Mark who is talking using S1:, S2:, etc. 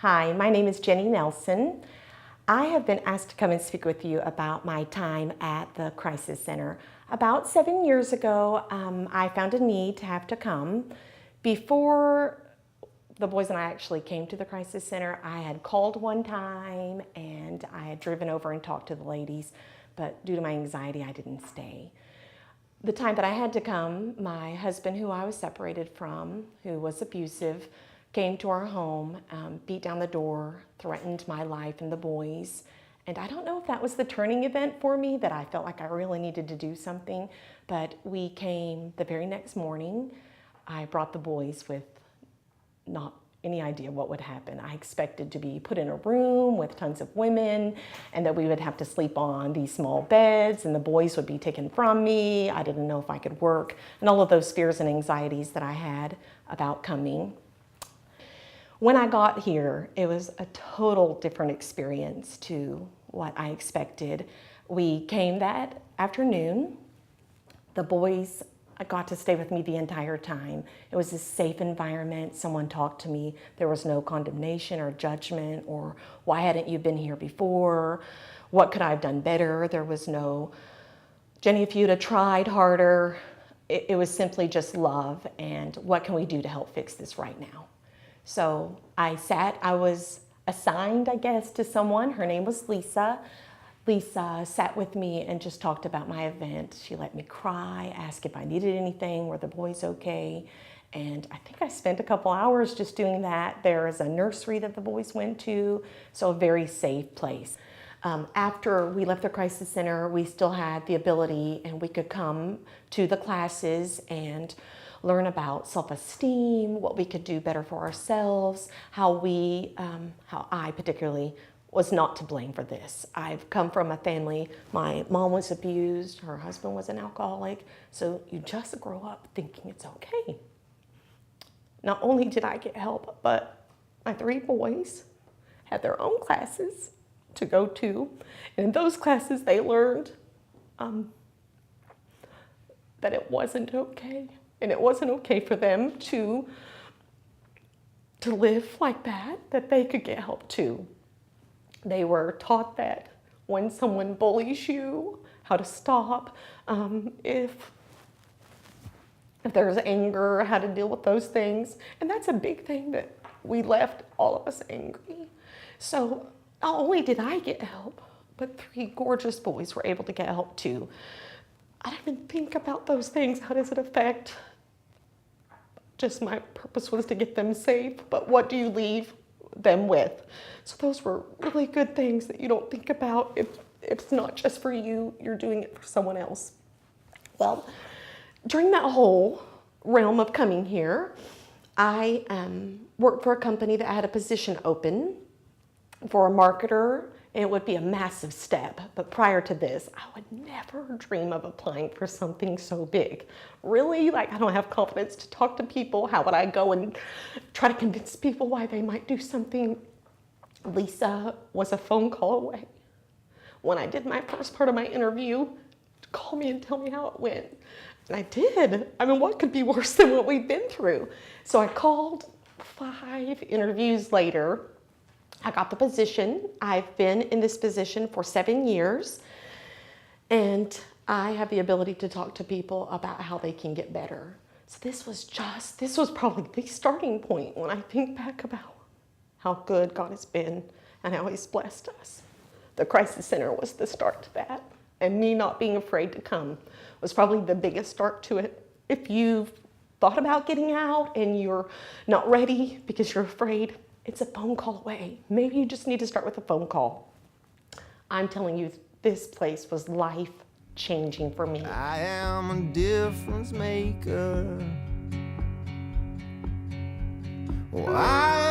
S1: Hi, my name is Jenny Nelson. I have been asked to come and speak with you about my time at the Crisis Center. About 7 years ago, I found a need to have to come. Before the boys and I actually came to the Crisis Center, I had called one time and I had driven over and talked to the ladies, but due to my anxiety, I didn't stay. The time that I had to come, my husband, who I was separated from, who was abusive, came to our home, beat down the door, threatened my life and the boys. And I don't know if that was the turning event for me, that I felt like I really needed to do something, but we came the very next morning. I brought the boys with not any idea what would happen. I expected to be put in a room with tons of women and that we would have to sleep on these small beds and the boys would be taken from me. I didn't know if I could work and all of those fears and anxieties that I had about coming. When I got here, it was a total different experience to what I expected. We came that afternoon. The boys got to stay with me the entire time. It was a safe environment. Someone talked to me. There was no condemnation or judgment or why hadn't you been here before? What could I have done better? There was no, Jenny, if you'd have tried harder. It was simply just love and what can we do to help fix this right now? So I was assigned, I guess, to someone. Her name was Lisa. Lisa sat with me and just talked about my event. She let me cry, asked if I needed anything, were the boys okay? And I think I spent a couple hours just doing that. There is a nursery that the boys went to, so a very safe place. After we left the Crisis Center, we still had the ability and we could come to the classes and learn about self-esteem, what we could do better for ourselves, how I particularly was not to blame for this. I've come from a family, my mom was abused, her husband was an alcoholic, so you just grow up thinking it's okay. Not only did I get help, but my 3 boys had their own classes to go to, and in those classes they learned that it wasn't okay. And it wasn't okay for them to live like that they could get help too. They were taught that when someone bullies you, how to stop, if there's anger, how to deal with those things. And that's a big thing that we left all of us angry. So not only did I get help, but 3 gorgeous boys were able to get help too. I didn't even think about those things. How does it affect? Just my purpose was to get them safe, but what do you leave them with? So those were really good things that you don't think about. If it's not just for you, you're doing it for someone else. Well, during that whole realm of coming here, I worked for a company that had a position open for a marketer. It would be a massive step, but prior to this, I would never dream of applying for something so big. Really, I don't have confidence to talk to people. How would I go and try to convince people why they might do something? Lisa was a phone call away. When I did my first part of my interview, call me and tell me how it went. And I did. I mean, what could be worse than what we've been through? So I called. 5 interviews later, I got the position. I've been in this position for 7 years, and I have the ability to talk to people about how they can get better. So this was probably the starting point when I think back about how good God has been and how He's blessed us. The Crisis Center was the start to that, and me not being afraid to come was probably the biggest start to it. If you've thought about getting out and you're not ready because you're afraid, it's a phone call away. Maybe you just need to start with a phone call. I'm telling you, this place was life-changing for me.
S2: I am a difference maker. Oh, I